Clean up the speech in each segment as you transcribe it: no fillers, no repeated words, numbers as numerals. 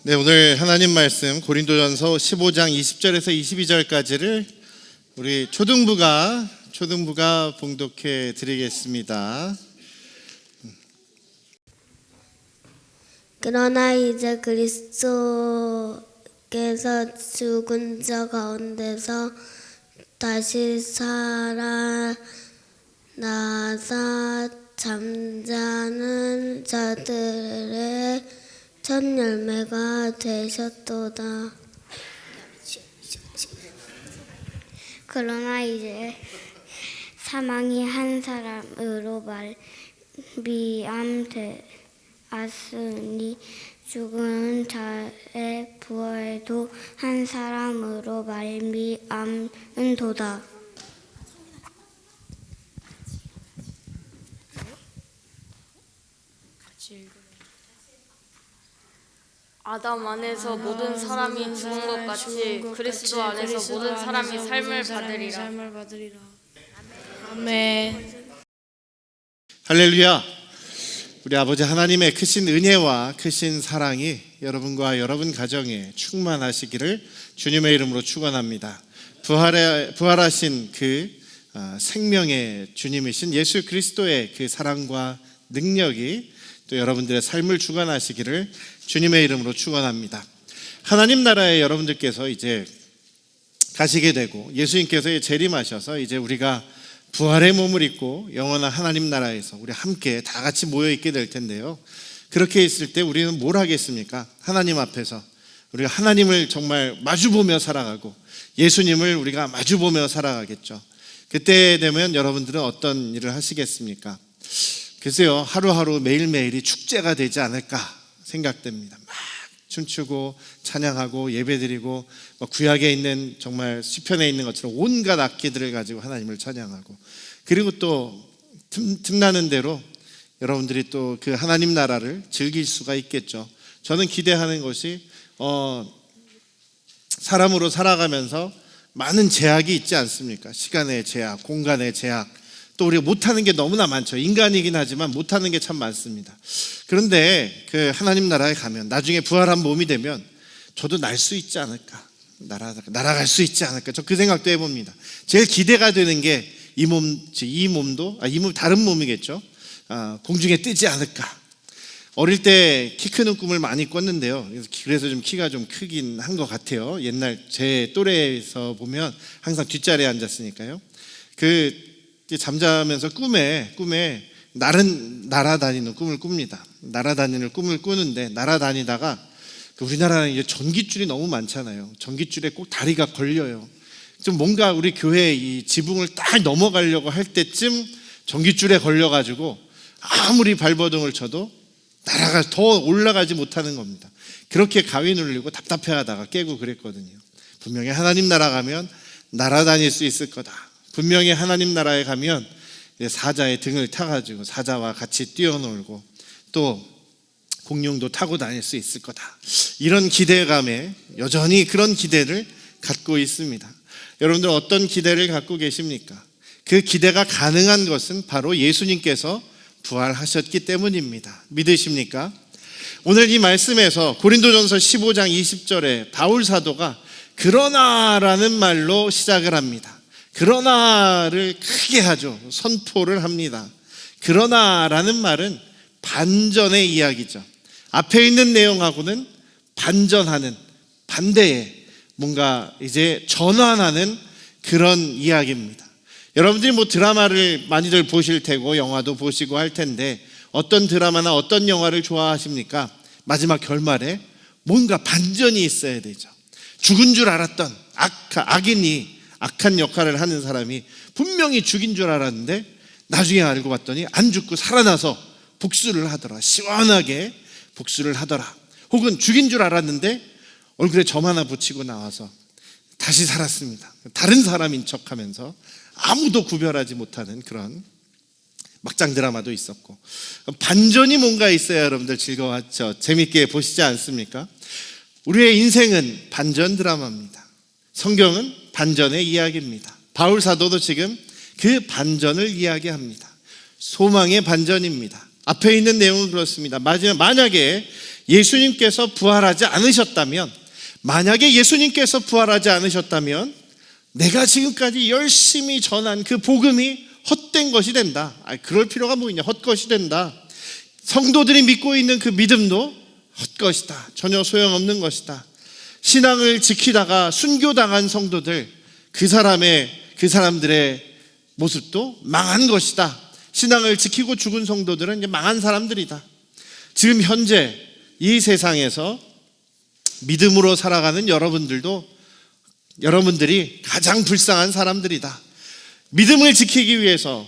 네, 오늘 하나님 말씀 고린도전서 15장 20절에서 22절까지를 우리 초등부가 봉독해 드리겠습니다. 그러나 이제 그리스도께서 죽은 자 가운데서 다시 살아나사 잠자는 자들의 첫 열매가 되셨도다. 그러나 이제 사망이 한 사람으로 말미암았으니 죽은 자의 부활도 한 사람으로 말미암은도다. 아담 안에서 모든 사람이 죽은 것 같이 그리스도 안에서 모든 사람이 삶을 받으리라. 아멘. 할렐루야. 우리 아버지 하나님의 크신 은혜와 크신 사랑이 여러분과 여러분 가정에 충만하시기를 주님의 이름으로 축원합니다. 부활하신 그 생명의 주님이신 예수 그리스도의 그 사랑과 능력이 또 여러분들의 삶을 주관하시기를 주님의 이름으로 축원합니다. 하나님 나라에 여러분들께서 이제 가시게 되고 예수님께서 재림하셔서 이제 우리가 부활의 몸을 입고 영원한 하나님 나라에서 우리 함께 다 같이 모여 있게 될 텐데요. 그렇게 있을 때 우리는 뭘 하겠습니까? 하나님 앞에서 우리가 하나님을 정말 마주보며 살아가고 예수님을 우리가 마주보며 살아가겠죠. 그때 되면 여러분들은 어떤 일을 하시겠습니까? 글쎄요, 하루하루 매일매일이 축제가 되지 않을까 생각됩니다. 막 춤추고 찬양하고 예배드리고 구약에 있는 정말 시편에 있는 것처럼 온갖 악기들을 가지고 하나님을 찬양하고, 그리고 또 틈나는 대로 여러분들이 또 그 하나님 나라를 즐길 수가 있겠죠. 저는 기대하는 것이 사람으로 살아가면서 많은 제약이 있지 않습니까? 시간의 제약, 공간의 제약, 또 우리가 못하는 게 너무나 많죠. 인간이긴 하지만 못하는 게 참 많습니다. 그런데 그 하나님 나라에 가면 나중에 부활한 몸이 되면 저도 날 수 있지 않을까, 날아갈 수 있지 않을까, 저 그 생각도 해봅니다. 제일 기대가 되는 게 이 몸 다른 몸이겠죠. 공중에 뜨지 않을까. 어릴 때 키 크는 꿈을 많이 꿨는데요. 그래서 좀 키가 좀 크긴 한 것 같아요. 옛날 제 또래에서 보면 항상 뒷자리에 앉았으니까요. 잠자면서 꿈에 날아다니는 꿈을 꿉니다. 날아다니는 꿈을 꾸는데, 날아다니다가 우리나라는 이제 전깃줄이 너무 많잖아요. 전깃줄에 꼭 다리가 걸려요. 좀 뭔가 우리 교회 이 지붕을 딱 넘어가려고 할 때쯤 전깃줄에 걸려가지고 아무리 발버둥을 쳐도 더 올라가지 못하는 겁니다. 그렇게 가위 눌리고 답답해하다가 깨고 그랬거든요. 분명히 하나님 나라 가면 날아다닐 수 있을 거다. 분명히 하나님 나라에 가면 사자의 등을 타가지고 사자와 같이 뛰어놀고 또 공룡도 타고 다닐 수 있을 거다. 이런 기대감에 여전히 그런 기대를 갖고 있습니다. 여러분들 어떤 기대를 갖고 계십니까? 그 기대가 가능한 것은 바로 예수님께서 부활하셨기 때문입니다. 믿으십니까? 오늘 이 말씀에서 고린도전서 15장 20절에 바울 사도가 그러나라는 말로 시작을 합니다. 그러나를 크게 하죠. 선포를 합니다. 그러나라는 말은 반전의 이야기죠. 앞에 있는 내용하고는 반전하는, 반대의 뭔가 이제 전환하는 그런 이야기입니다. 여러분들이 드라마를 많이들 보실 테고 영화도 보시고 할 텐데 어떤 드라마나 어떤 영화를 좋아하십니까? 마지막 결말에 뭔가 반전이 있어야 되죠. 죽은 줄 알았던 악인이, 악한 역할을 하는 사람이 분명히 죽인 줄 알았는데 나중에 알고 봤더니 안 죽고 살아나서 복수를 하더라. 시원하게 복수를 하더라. 혹은 죽인 줄 알았는데 얼굴에 점 하나 붙이고 나와서 다시 살았습니다. 다른 사람인 척하면서 아무도 구별하지 못하는 그런 막장 드라마도 있었고, 반전이 뭔가 있어야 여러분들 즐거웠죠. 재밌게 보시지 않습니까? 우리의 인생은 반전 드라마입니다. 성경은 반전의 이야기입니다. 바울 사도도 지금 그 반전을 이야기합니다. 소망의 반전입니다. 앞에 있는 내용은 그렇습니다. 만약에 예수님께서 부활하지 않으셨다면, 만약에 예수님께서 부활하지 않으셨다면 내가 지금까지 열심히 전한 그 복음이 헛된 것이 된다. 그럴 필요가 뭐 있냐. 헛것이 된다. 성도들이 믿고 있는 그 믿음도 헛것이다. 전혀 소용없는 것이다. 신앙을 지키다가 순교당한 성도들, 그 사람들의 모습도 망한 것이다. 신앙을 지키고 죽은 성도들은 이제 망한 사람들이다. 지금 현재 이 세상에서 믿음으로 살아가는 여러분들이 가장 불쌍한 사람들이다. 믿음을 지키기 위해서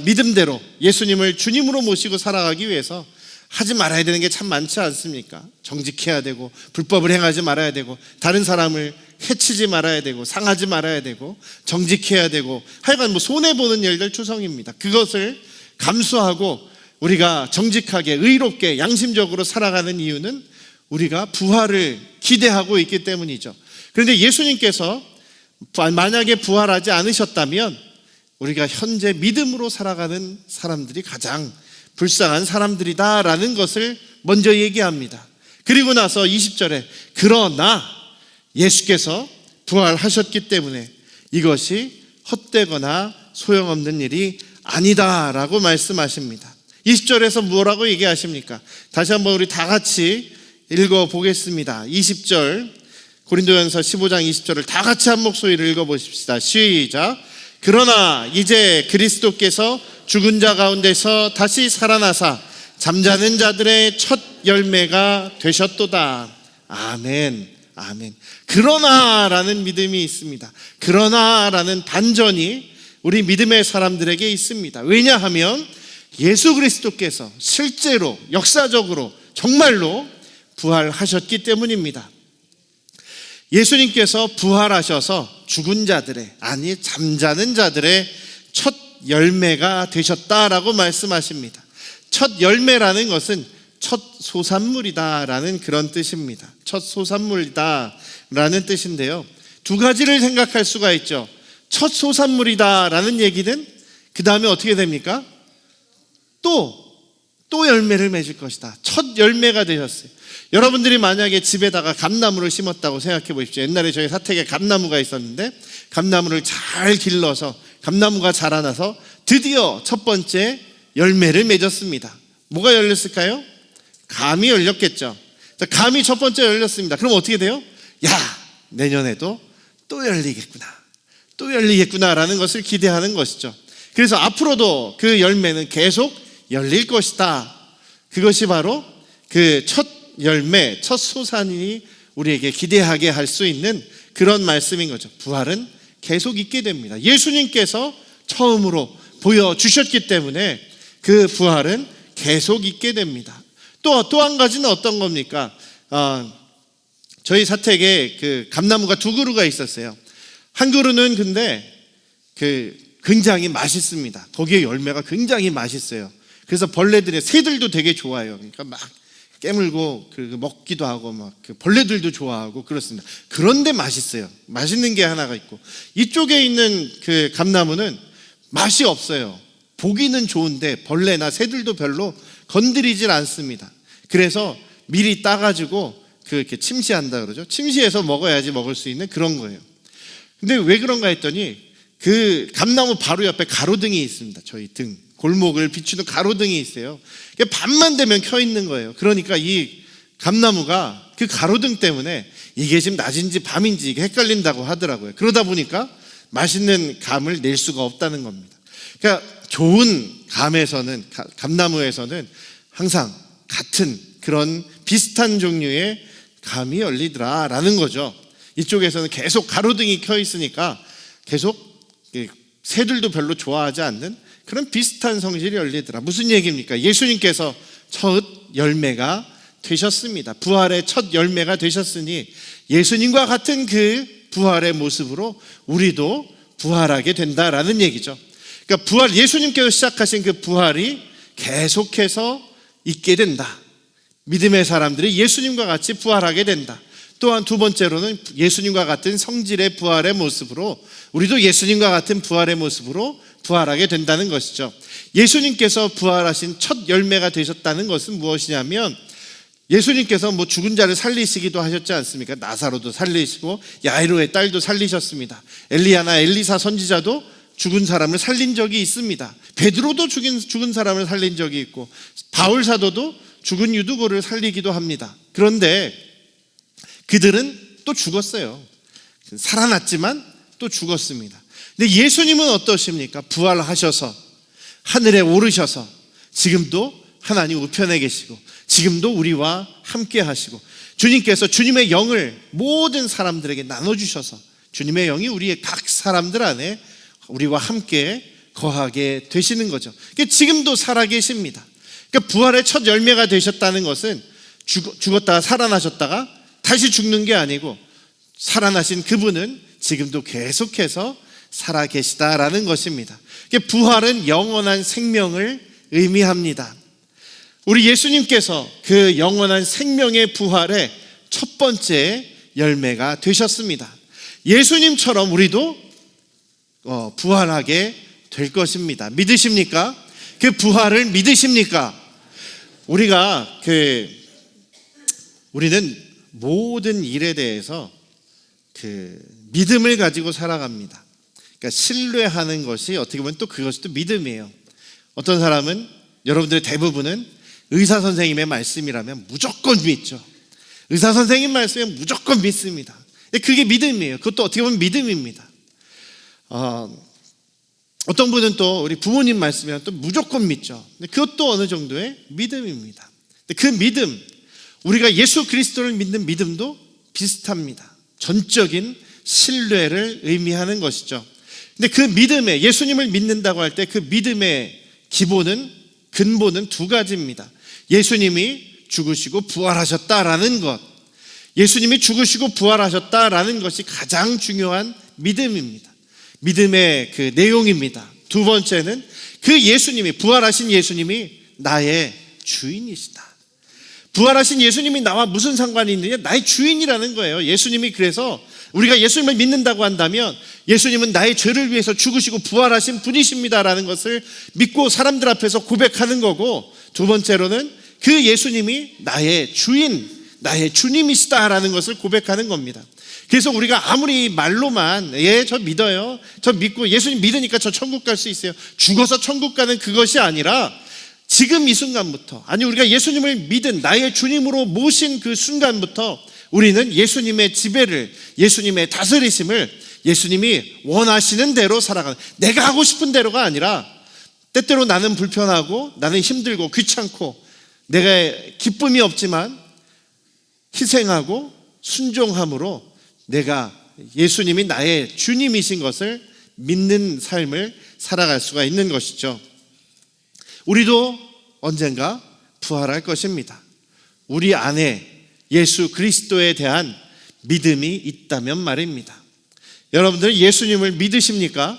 믿음대로 예수님을 주님으로 모시고 살아가기 위해서 하지 말아야 되는 게 참 많지 않습니까? 정직해야 되고, 불법을 행하지 말아야 되고, 다른 사람을 해치지 말아야 되고, 상하지 말아야 되고, 정직해야 되고, 하여간 손해보는 일들 투성입니다. 그것을 감수하고 우리가 정직하게, 의롭게, 양심적으로 살아가는 이유는 우리가 부활을 기대하고 있기 때문이죠. 그런데 예수님께서 만약에 부활하지 않으셨다면 우리가 현재 믿음으로 살아가는 사람들이 가장 불쌍한 사람들이다라는 것을 먼저 얘기합니다. 그리고 나서 20절에 그러나 예수께서 부활하셨기 때문에 이것이 헛되거나 소용없는 일이 아니다라고 말씀하십니다. 20절에서 뭐라고 얘기하십니까? 다시 한번 우리 다 같이 읽어보겠습니다. 20절 고린도전서 15장 20절을 다 같이 한 목소리를 읽어보십시다. 시작. 그러나 이제 그리스도께서 죽은 자 가운데서 다시 살아나사 잠자는 자들의 첫 열매가 되셨도다. 아멘. 아멘. 그러나라는 믿음이 있습니다. 그러나라는 반전이 우리 믿음의 사람들에게 있습니다. 왜냐하면 예수 그리스도께서 실제로 역사적으로 정말로 부활하셨기 때문입니다. 예수님께서 부활하셔서 죽은 자들의, 잠자는 자들의 첫 열매가 되셨다라고 말씀하십니다. 첫 열매라는 것은 첫 소산물이다라는 그런 뜻입니다. 첫 소산물이다라는 뜻인데요, 두 가지를 생각할 수가 있죠. 첫 소산물이다라는 얘기는 그 다음에 어떻게 됩니까? 또 열매를 맺을 것이다. 첫 열매가 되셨어요. 여러분들이 만약에 집에다가 감나무를 심었다고 생각해 보십시오. 옛날에 저희 사택에 감나무가 있었는데 감나무를 잘 길러서 감나무가 자라나서 드디어 첫 번째 열매를 맺었습니다. 뭐가 열렸을까요? 감이 열렸겠죠. 감이 첫 번째 열렸습니다. 그럼 어떻게 돼요? 내년에도 또 열리겠구나 라는 것을 기대하는 것이죠. 그래서 앞으로도 그 열매는 계속 열릴 것이다. 그것이 바로 그 첫 열매, 첫 소산이 우리에게 기대하게 할 수 있는 그런 말씀인 거죠. 부활은 계속 있게 됩니다. 예수님께서 처음으로 보여주셨기 때문에 그 부활은 계속 있게 됩니다. 또 한 가지는 어떤 겁니까? 저희 사택에 그 감나무가 두 그루가 있었어요. 한 그루는 근데 굉장히 맛있습니다. 거기에 열매가 굉장히 맛있어요. 그래서 새들도 되게 좋아요. 그러니까 막 깨물고 먹기도 하고 벌레들도 좋아하고 그렇습니다. 그런데 맛있어요. 맛있는 게 하나가 있고, 이쪽에 있는 그 감나무는 맛이 없어요. 보기는 좋은데 벌레나 새들도 별로 건드리질 않습니다. 그래서 미리 따가지고 이렇게 침시한다 그러죠. 침시해서 먹어야지 먹을 수 있는 그런 거예요. 근데 왜 그런가 했더니 그 감나무 바로 옆에 가로등이 있습니다. 저희 등 골목을 비추는 가로등이 있어요. 밤만 되면 켜 있는 거예요. 그러니까 이 감나무가 그 가로등 때문에 이게 지금 낮인지 밤인지 이게 헷갈린다고 하더라고요. 그러다 보니까 맛있는 감을 낼 수가 없다는 겁니다. 그러니까 좋은 감나무에서는 항상 같은 그런 비슷한 종류의 감이 열리더라라는 거죠. 이쪽에서는 계속 가로등이 켜 있으니까 계속 새들도 별로 좋아하지 않는 그런 비슷한 성질이 열리더라. 무슨 얘기입니까? 예수님께서 첫 열매가 되셨습니다. 부활의 첫 열매가 되셨으니 예수님과 같은 그 부활의 모습으로 우리도 부활하게 된다라는 얘기죠. 그러니까 예수님께서 시작하신 그 부활이 계속해서 있게 된다. 믿음의 사람들이 예수님과 같이 부활하게 된다. 또한 두 번째로는 예수님과 같은 성질의 부활의 모습으로 우리도 예수님과 같은 부활의 모습으로 부활하게 된다는 것이죠. 예수님께서 부활하신 첫 열매가 되셨다는 것은 무엇이냐면 예수님께서 뭐 죽은 자를 살리시기도 하셨지 않습니까? 나사로도 살리시고 야이로의 딸도 살리셨습니다. 엘리야나 엘리사 선지자도 죽은 사람을 살린 적이 있습니다. 베드로도 죽은 사람을 살린 적이 있고 바울 사도도 죽은 유두고를 살리기도 합니다. 그런데 그들은 또 죽었어요. 살아났지만 또 죽었습니다. 근데 예수님은 어떠십니까? 부활하셔서 하늘에 오르셔서 지금도 하나님 우편에 계시고 지금도 우리와 함께 하시고 주님께서 주님의 영을 모든 사람들에게 나눠주셔서 주님의 영이 우리의 각 사람들 안에 우리와 함께 거하게 되시는 거죠. 그러니까 지금도 살아계십니다. 그러니까 부활의 첫 열매가 되셨다는 것은 죽었다가 살아나셨다가 다시 죽는 게 아니고 살아나신 그분은 지금도 계속해서 살아계시다라는 것입니다. 그러니까 부활은 영원한 생명을 의미합니다. 우리 예수님께서 그 영원한 생명의 부활의 첫 번째 열매가 되셨습니다. 예수님처럼 우리도 부활하게 될 것입니다. 믿으십니까? 그 부활을 믿으십니까? 우리는 모든 일에 대해서 믿음을 가지고 살아갑니다. 그러니까 신뢰하는 것이 어떻게 보면 또 그것이 또 믿음이에요. 어떤 사람은 여러분들의 대부분은 의사 선생님의 말씀이라면 무조건 믿죠. 의사 선생님 말씀이면 무조건 믿습니다. 그게 믿음이에요. 그것도 어떻게 보면 믿음입니다. 어떤 분은 또 우리 부모님 말씀이면 또 무조건 믿죠. 그것도 어느 정도의 믿음입니다. 그 믿음, 우리가 예수 그리스도를 믿는 믿음도 비슷합니다. 전적인 신뢰를 의미하는 것이죠. 근데 그 믿음에 예수님을 믿는다고 할 때 그 믿음의 근본은 두 가지입니다. 예수님이 죽으시고 부활하셨다라는 것, 예수님이 죽으시고 부활하셨다라는 것이 가장 중요한 믿음입니다. 믿음의 그 내용입니다. 두 번째는 그 예수님이, 부활하신 예수님이 나의 주인이시다. 부활하신 예수님이 나와 무슨 상관이 있느냐? 나의 주인이라는 거예요. 예수님이, 그래서 우리가 예수님을 믿는다고 한다면 예수님은 나의 죄를 위해서 죽으시고 부활하신 분이십니다라는 것을 믿고 사람들 앞에서 고백하는 거고, 두 번째로는 그 예수님이 나의 주인, 나의 주님이시다라는 것을 고백하는 겁니다. 그래서 우리가 아무리 말로만 저 믿어요, 저 믿고 예수님 믿으니까 저 천국 갈 수 있어요, 죽어서 천국 가는 그것이 아니라 지금 이 순간부터, 아니 우리가 예수님을 믿은 나의 주님으로 모신 그 순간부터 우리는 예수님의 지배를, 예수님의 다스리심을, 예수님이 원하시는 대로 살아가는, 내가 하고 싶은 대로가 아니라 때때로 나는 불편하고 나는 힘들고 귀찮고 내가 기쁨이 없지만 희생하고 순종함으로 내가 예수님이 나의 주님이신 것을 믿는 삶을 살아갈 수가 있는 것이죠. 우리도 언젠가 부활할 것입니다. 우리 안에 예수 그리스도에 대한 믿음이 있다면 말입니다. 여러분들 예수님을 믿으십니까?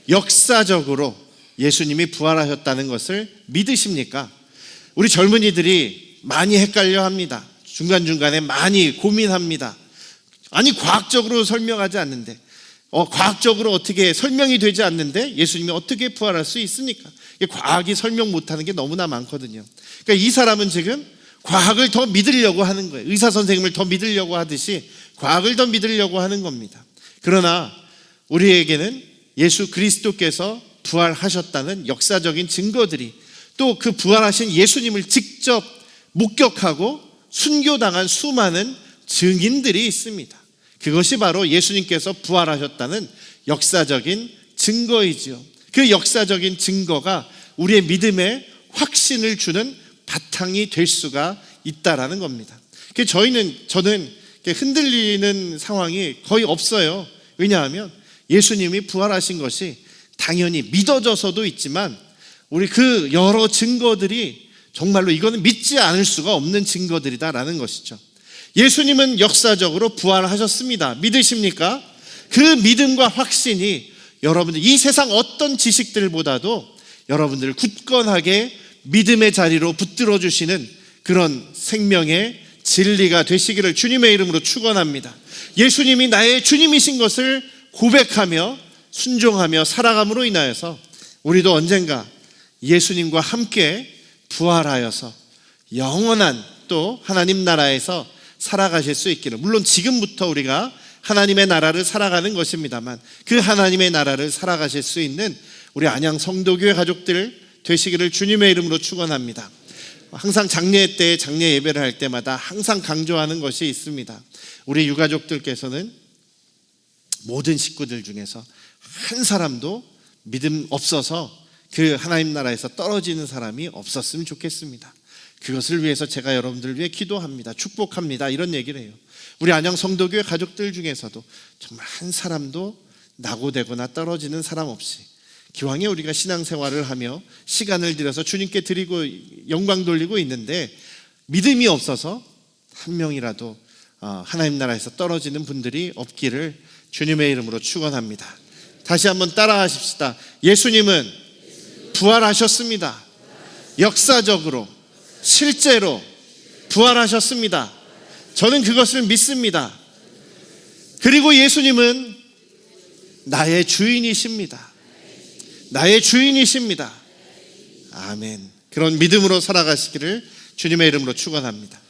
역사적으로 예수님이 부활하셨다는 것을 믿으십니까? 우리 젊은이들이 많이 헷갈려 합니다. 중간중간에 많이 고민합니다. 아니 과학적으로 설명하지 않는데, 과학적으로 어떻게 설명이 되지 않는데 예수님이 어떻게 부활할 수 있습니까? 과학이 설명 못하는 게 너무나 많거든요. 그러니까 이 사람은 지금 과학을 더 믿으려고 하는 거예요. 의사 선생님을 더 믿으려고 하듯이 과학을 더 믿으려고 하는 겁니다. 그러나 우리에게는 예수 그리스도께서 부활하셨다는 역사적인 증거들이, 또 그 부활하신 예수님을 직접 목격하고 순교당한 수많은 증인들이 있습니다. 그것이 바로 예수님께서 부활하셨다는 역사적인 증거이지요. 그 역사적인 증거가 우리의 믿음에 확신을 주는 바탕이 될 수가 있다라는 겁니다. 저는 흔들리는 상황이 거의 없어요. 왜냐하면 예수님이 부활하신 것이 당연히 믿어져서도 있지만 우리 그 여러 증거들이 정말로 이거는 믿지 않을 수가 없는 증거들이다라는 것이죠. 예수님은 역사적으로 부활하셨습니다. 믿으십니까? 그 믿음과 확신이 여러분들 이 세상 어떤 지식들보다도 여러분들을 굳건하게 믿음의 자리로 붙들어 주시는 그런 생명의 진리가 되시기를 주님의 이름으로 축원합니다. 예수님이 나의 주님이신 것을 고백하며 순종하며 살아감으로 인하여서 우리도 언젠가 예수님과 함께 부활하여서 영원한 또 하나님 나라에서 살아가실 수 있기를. 물론 지금부터 우리가 하나님의 나라를 살아가는 것입니다만 그 하나님의 나라를 살아가실 수 있는 우리 안양 성도교회 가족들 되시기를 주님의 이름으로 축원합니다. 항상 장례 때 장례 예배를 할 때마다 항상 강조하는 것이 있습니다. 우리 유가족들께서는 모든 식구들 중에서 한 사람도 믿음 없어서 그 하나님 나라에서 떨어지는 사람이 없었으면 좋겠습니다. 그것을 위해서 제가 여러분들을 위해 기도합니다. 축복합니다. 이런 얘기를 해요. 우리 안양 성도교회 가족들 중에서도 정말 한 사람도 낙오되거나 떨어지는 사람 없이 기왕에 우리가 신앙생활을 하며 시간을 들여서 주님께 드리고 영광 돌리고 있는데 믿음이 없어서 한 명이라도 하나님 나라에서 떨어지는 분들이 없기를 주님의 이름으로 축원합니다. 다시 한번 따라하십시다. 예수님은 부활하셨습니다. 역사적으로 실제로 부활하셨습니다. 저는 그것을 믿습니다. 그리고 예수님은 나의 주인이십니다. 나의 주인이십니다. 아멘. 그런 믿음으로 살아가시기를 주님의 이름으로 축원합니다.